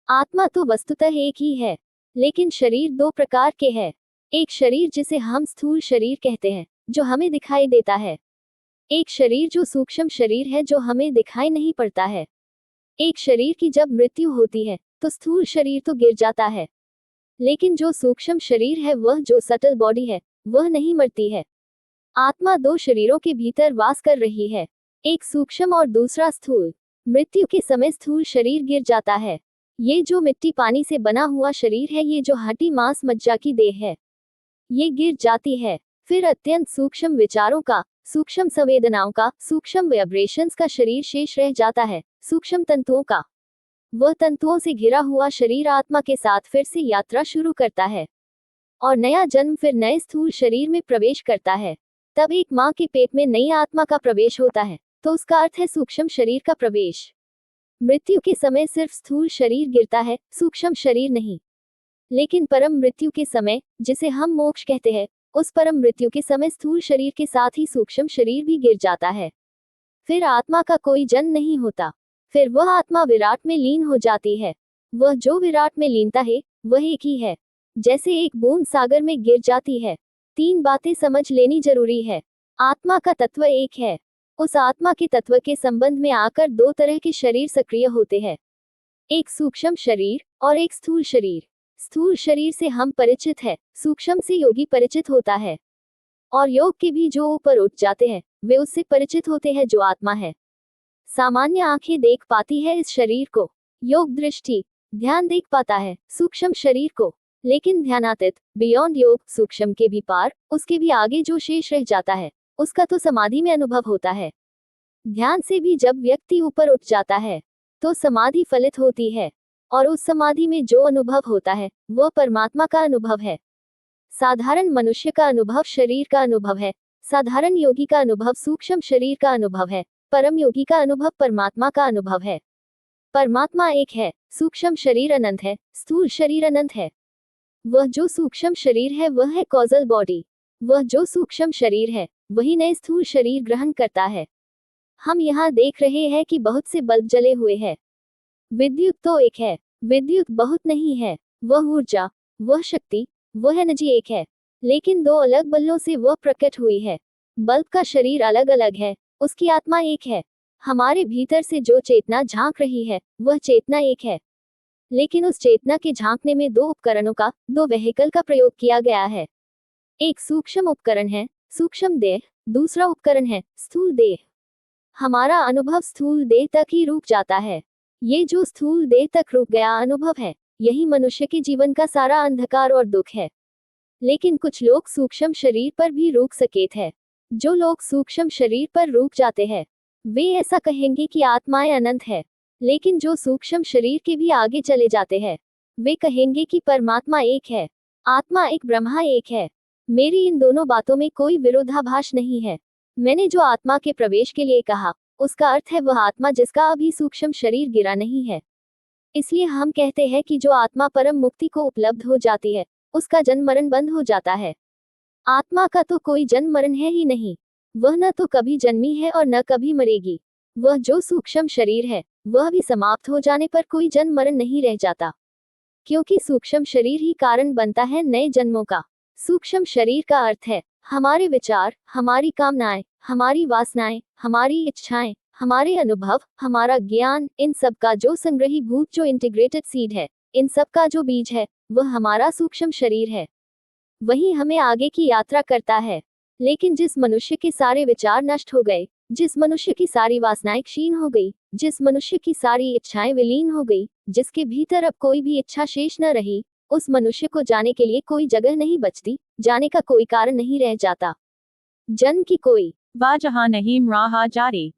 आत्मा तो वस्तुतः एक ही है, लेकिन शरीर दो प्रकार के हैं। एक शरीर जिसे हम स्थूल शरीर कहते हैं, जो हमें दिखाई देता है। एक शरीर जो सूक्ष्म शरीर है, जो हमें दिखाई नहीं पड़ता है। एक शरीर की जब मृत्यु होती है तो स्थूल शरीर तो गिर जाता है, लेकिन जो सूक्ष्म शरीर है, वह जो सटल बॉडी है, वह नहीं मरती है। आत्मा दो शरीरों के भीतर वास कर रही है, एक सूक्ष्म और दूसरा स्थूल। मृत्यु के समय स्थूल शरीर गिर जाता है। ये जो मिट्टी पानी से बना हुआ शरीर है, ये जो हड्डी मांस मज्जा की देह है, ये गिर जाती है। फिर अत्यंत सूक्ष्म विचारों का, सूक्ष्म संवेदनाओं का, सूक्ष्म वाइब्रेशंस का शरीर शेष रह जाता है, सूक्ष्म तंतुओं का। वह तंतुओं से घिरा हुआ शरीर आत्मा के साथ फिर से यात्रा शुरू करता है और नया जन्म फिर नए स्थूल शरीर में प्रवेश करता है। तब एक माँ के पेट में नई आत्मा का प्रवेश होता है, तो उसका अर्थ है सूक्ष्म शरीर का प्रवेश। मृत्यु के समय सिर्फ स्थूल शरीर गिरता है, सूक्ष्म शरीर नहीं। लेकिन परम मृत्यु के समय, जिसे हम मोक्ष कहते हैं, उस परम मृत्यु के समय स्थूल शरीर के साथ ही सूक्ष्म शरीर भी गिर जाता है। फिर आत्मा का कोई जन्म नहीं होता, फिर वह आत्मा विराट में लीन हो जाती है। वह जो विराट में लीनता है, वह एक ही है, जैसे एक बूंद सागर में गिर जाती है। तीन बातें समझ लेनी जरूरी है। आत्मा का तत्व एक है। उस आत्मा के तत्व के संबंध में आकर दो तरह के शरीर सक्रिय होते हैं, एक सूक्ष्म शरीर और एक स्थूल शरीर। स्थूल शरीर से हम परिचित हैं, सूक्ष्म से योगी परिचित होता है, और योग के भी जो ऊपर उठ जाते हैं, वे उससे परिचित होते हैं जो आत्मा है। सामान्य आंखें देख पाती है इस शरीर को, योग दृष्टि ध्यान देख पाता है सूक्ष्म शरीर को, लेकिन ध्यानातीत, बियॉन्ड योग, सूक्ष्म के भी पार, उसके भी आगे जो शेष रह जाता है, उसका तो समाधि में अनुभव होता है। ध्यान से भी जब व्यक्ति ऊपर उठ जाता है तो समाधि फलित होती है, और उस समाधि में जो अनुभव होता है, वह परमात्मा का अनुभव है। साधारण मनुष्य का अनुभव शरीर का अनुभव है, साधारण योगी का अनुभव सूक्ष्म शरीर का अनुभव है, परम योगी का अनुभव परमात्मा का अनुभव है। परमात्मा एक है, सूक्ष्म शरीर अनंत है, स्थूल शरीर अनंत है। वह जो सूक्ष्म शरीर है, वह है कॉजल बॉडी। वह जो सूक्ष्म शरीर है, वही नए स्थूल शरीर ग्रहण करता है। हम यहाँ देख रहे हैं कि बहुत से बल्ब जले हुए हैं। विद्युत तो एक है, विद्युत बहुत नहीं है। वह ऊर्जा, वह शक्ति, वह एनर्जी एक है, लेकिन दो अलग बल्लों से वह प्रकट हुई है। बल्ब का शरीर अलग अलग है, उसकी आत्मा एक है। हमारे भीतर से जो चेतना झांक रही है, वह चेतना एक है, लेकिन उस चेतना के झांकने में दो उपकरणों का, दो व्हीकल का प्रयोग किया गया है। एक सूक्ष्म उपकरण है, सूक्ष्म देह, दूसरा उपकरण है, स्थूल देह। हमारा अनुभव स्थूल देह तक ही रुक जाता है। ये जो स्थूल देह तक रुक गया अनुभव है, यही मनुष्य के जीवन का सारा अंधकार और दुख है। लेकिन कुछ लोग सूक्ष्म शरीर पर भी रुक सकेत है। जो लोग सूक्ष्म शरीर पर रुक जाते हैं, वे ऐसा कहेंगे कि आत्माएं अनंत है। लेकिन जो सूक्ष्म शरीर के भी आगे चले जाते हैं, वे कहेंगे कि परमात्मा एक है, आत्मा एक, ब्रह्मा एक है। मेरी इन दोनों बातों में कोई विरोधाभास नहीं है। मैंने जो आत्मा के प्रवेश के लिए कहा, उसका अर्थ है वह आत्मा जिसका अभी सूक्ष्म शरीर गिरा नहीं है। इसलिए हम कहते हैं कि जो आत्मा परम मुक्ति को उपलब्ध हो जाती है, उसका जन्म मरण बंद हो जाता है। आत्मा का तो कोई जन्म मरण है ही नहीं। वह न तो कभी जन्मी है और न कभी मरेगी। वह जो सूक्ष्म शरीर है, वह भी समाप्त हो जाने पर कोई जन्म मरण नहीं रह जाता, क्योंकि सूक्ष्म शरीर ही कारण बनता है नए जन्मों का। सूक्ष्म शरीर का अर्थ है हमारे विचार, हमारी कामनाएं, हमारी वासनाएं, हमारी इच्छाएं, हमारे अनुभव, हमारा ज्ञान, इन सब का जो संग्रहीभूत, जो इंटीग्रेटेड सीड है, इन सब का जो बीज है, वह हमारा सूक्ष्म शरीर है। वही हमें आगे की यात्रा करता है। लेकिन जिस मनुष्य के सारे विचार नष्ट हो गए, जिस मनुष्य की सारी वासनाएं क्षीण हो गई, जिस मनुष्य की सारी इच्छाएं विलीन हो गई, जिसके भीतर अब कोई भी इच्छा शेष न रही, उस मनुष्य को जाने के लिए कोई जगह नहीं बचती, जाने का कोई कारण नहीं रह जाता। जन्म की कोई वजह नहीं रहा जारी।